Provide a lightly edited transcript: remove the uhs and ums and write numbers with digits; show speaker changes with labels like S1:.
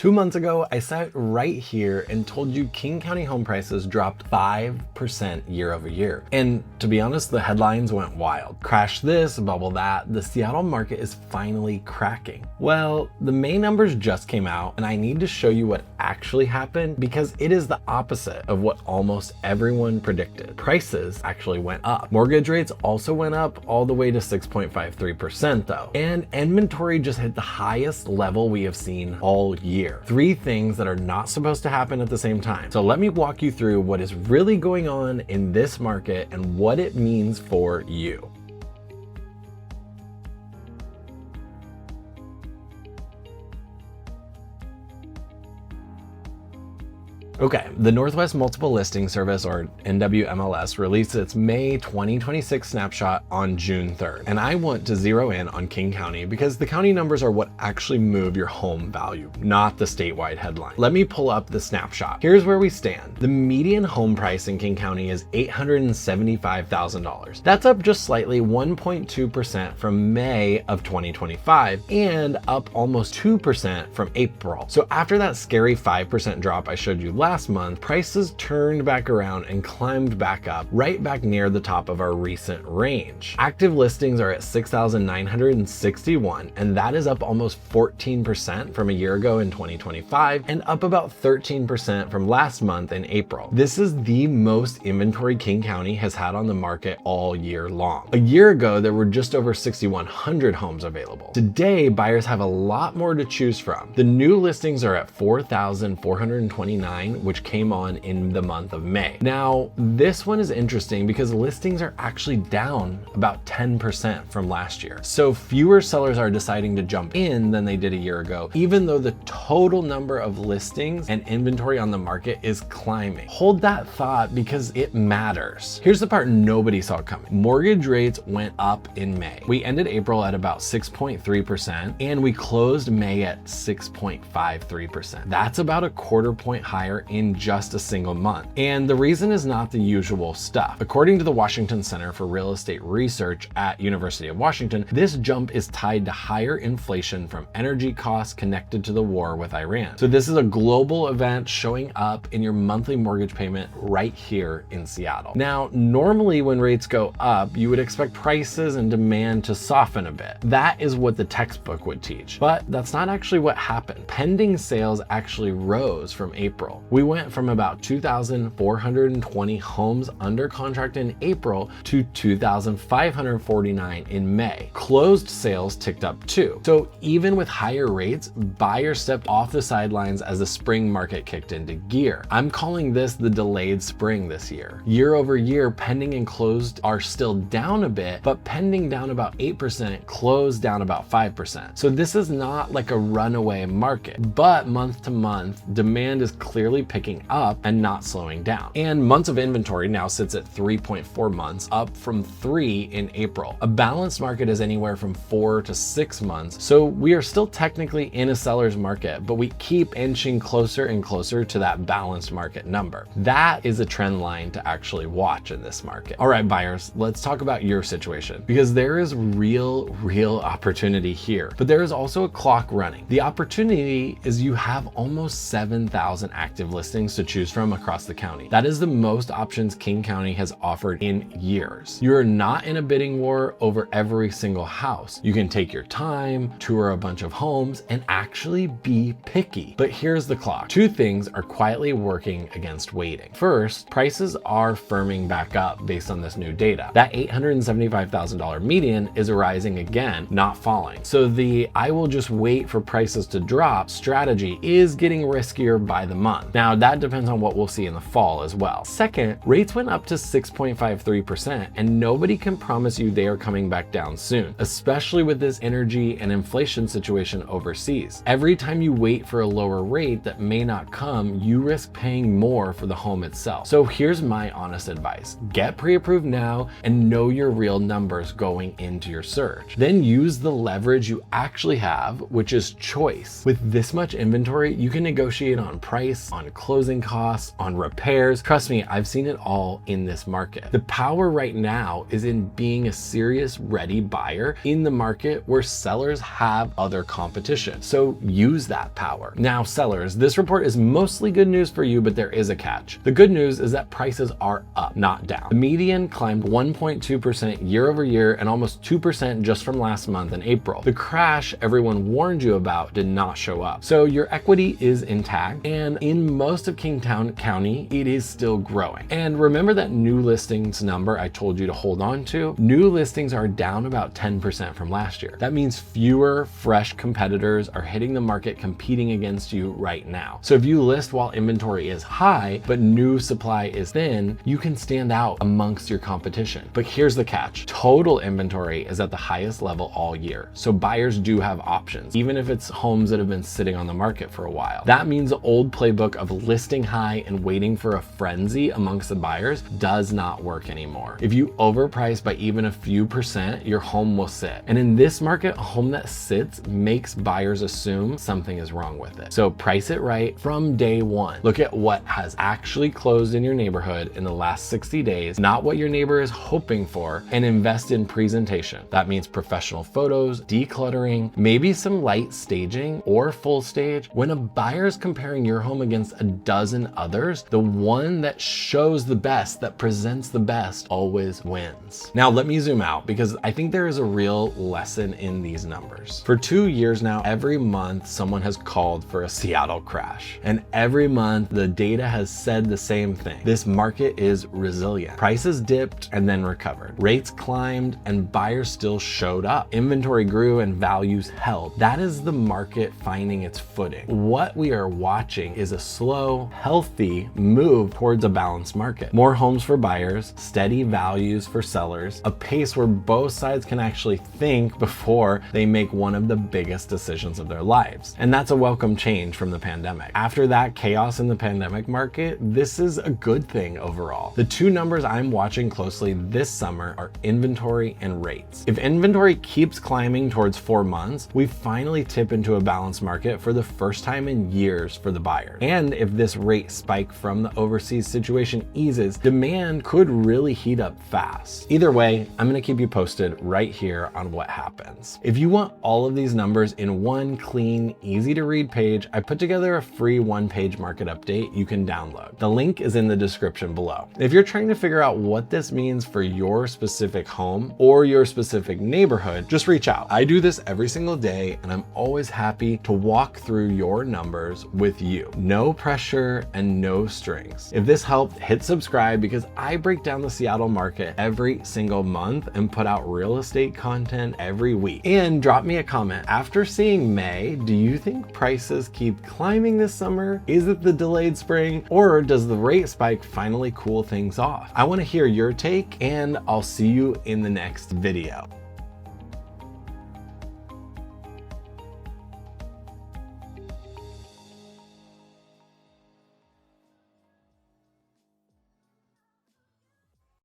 S1: 2 months ago, I sat right here and told you King County home prices dropped 5% year over year. And to be honest, the headlines went wild. Crash this, bubble that, the Seattle market is finally cracking. Well, the May numbers just came out and I need to show you what actually happened because it is the opposite of what almost everyone predicted. Prices actually went up. Mortgage rates also went up all the way to 6.53% though. And inventory just hit the highest level we have seen all year. 3 things that are not supposed to happen at the same time. So let me walk you through what is really going on in this market and what it means for you. Okay, the Northwest Multiple Listing Service, or NWMLS, released its May 2026 snapshot on June 3rd. And I want to zero in on King County because the county numbers are what actually move your home value, not the statewide headline. Let me pull up the snapshot. Here's where we stand. The median home price in King County is $875,000. That's up just slightly 1.2% from May of 2025 and up almost 2% from April. So after that scary 5% drop I showed you last month, prices turned back around and climbed back up, right back near the top of our recent range. Active listings are at 6,961, and that is up almost 14% from a year ago in 2025, and up about 13% from last month in April. This is the most inventory King County has had on the market all year long. A year ago, there were just over 6,100 homes available. Today, buyers have a lot more to choose from. The new listings are at 4,429, which came on in the month of May. Now, this one is interesting because listings are actually down about 10% from last year. So fewer sellers are deciding to jump in than they did a year ago, even though the total number of listings and inventory on the market is climbing. Hold that thought because it matters. Here's the part nobody saw coming. Mortgage rates went up in May. We ended April at about 6.3% and we closed May at 6.53%. That's about a quarter point higher in just a single month. And the reason is not the usual stuff. According to the Washington Center for Real Estate Research at University of Washington, this jump is tied to higher inflation from energy costs connected to the war with Iran. So this is a global event showing up in your monthly mortgage payment right here in Seattle. Now, normally when rates go up, you would expect prices and demand to soften a bit. That is what the textbook would teach, but that's not actually what happened. Pending sales actually rose from April. We went from about 2,420 homes under contract in April to 2,549 in May. Closed sales ticked up too. So even with higher rates, buyers stepped off the sidelines as the spring market kicked into gear. I'm calling this the delayed spring this year. Year over year, pending and closed are still down a bit, but pending down about 8%, closed down about 5%. So this is not like a runaway market, but month to month, demand is clearly picking up and not slowing down. And months of inventory now sits at 3.4 months, up from 3 in April. A balanced market is anywhere from 4 to 6 months. So we are still technically in a seller's market, but we keep inching closer and closer to that balanced market number. That is a trend line to actually watch in this market. All right, buyers, let's talk about your situation because there is real opportunity here, but there is also a clock running. The opportunity is you have almost 7,000 active listings to choose from across the county. That is the most options King County has offered in years. You are not in a bidding war over every single house. You can take your time, tour a bunch of homes, and actually be picky. But here's the clock. 2 things are quietly working against waiting. First, prices are firming back up based on this new data. That $875,000 median is rising again, not falling. So the I will just wait for prices to drop strategy is getting riskier by the month. Now that depends on what we'll see in the fall as well. Second, rates went up to 6.53% and nobody can promise you they are coming back down soon, especially with this energy and inflation situation overseas. Every time you wait for a lower rate that may not come, you risk paying more for the home itself. So here's my honest advice. Get pre-approved now and know your real numbers going into your search. Then use the leverage you actually have, which is choice. With this much inventory, you can negotiate on price, on on closing costs, on repairs. Trust me, I've seen it all in this market. The power right now is in being a serious ready buyer in the market where sellers have other competition. So use that power. Now, sellers, this report is mostly good news for you, but there is a catch. The good news is that prices are up, not down. The median climbed 1.2% year over year and almost 2% just from last month in April. The crash everyone warned you about did not show up. So your equity is intact, and in most of Kingstown County, it is still growing. And remember that new listings number I told you to hold on to? New listings are down about 10% from last year. That means fewer fresh competitors are hitting the market competing against you right now. So if you list while inventory is high, but new supply is thin, you can stand out amongst your competition. But here's the catch. Total inventory is at the highest level all year. So buyers do have options, even if it's homes that have been sitting on the market for a while. That means the old playbook of listing high and waiting for a frenzy amongst the buyers does not work anymore. If you overprice by even a few percent, your home will sit. And in this market, a home that sits makes buyers assume something is wrong with it. So price it right from day one. Look at what has actually closed in your neighborhood in the last 60 days, not what your neighbor is hoping for, and invest in presentation. That means professional photos, decluttering, maybe some light staging or full stage. When a buyer is comparing your home against a dozen others, the one that shows the best, that presents the best, always wins. Now let me zoom out because I think there is a real lesson in these numbers. For 2 years now, every month someone has called for a Seattle crash. And every month the data has said the same thing. This market is resilient. Prices dipped and then recovered. Rates climbed and buyers still showed up. Inventory grew and values held. That is the market finding its footing. What we are watching is a slow, healthy move towards a balanced market. More homes for buyers, steady values for sellers, a pace where both sides can actually think before they make one of the biggest decisions of their lives. And that's a welcome change from the pandemic. After that chaos in the pandemic market, this is a good thing overall. The two numbers I'm watching closely this summer are inventory and rates. If inventory keeps climbing towards 4 months, we finally tip into a balanced market for the first time in years for the buyer. And if this rate spike from the overseas situation eases, demand could really heat up fast. Either way, I'm gonna keep you posted right here on what happens. If you want all of these numbers in one clean, easy to read page, I put together a free one-page market update you can download. The link is in the description below. If you're trying to figure out what this means for your specific home or your specific neighborhood, just reach out. I do this every single day and I'm always happy to walk through your numbers with you. No pressure and no strings. If this helped, hit subscribe because I break down the Seattle market every single month and put out real estate content every week. And drop me a comment. After seeing May, do you think prices keep climbing this summer? Is it the delayed spring? Or does the rate spike finally cool things off? I want to hear your take and I'll see you in the next video.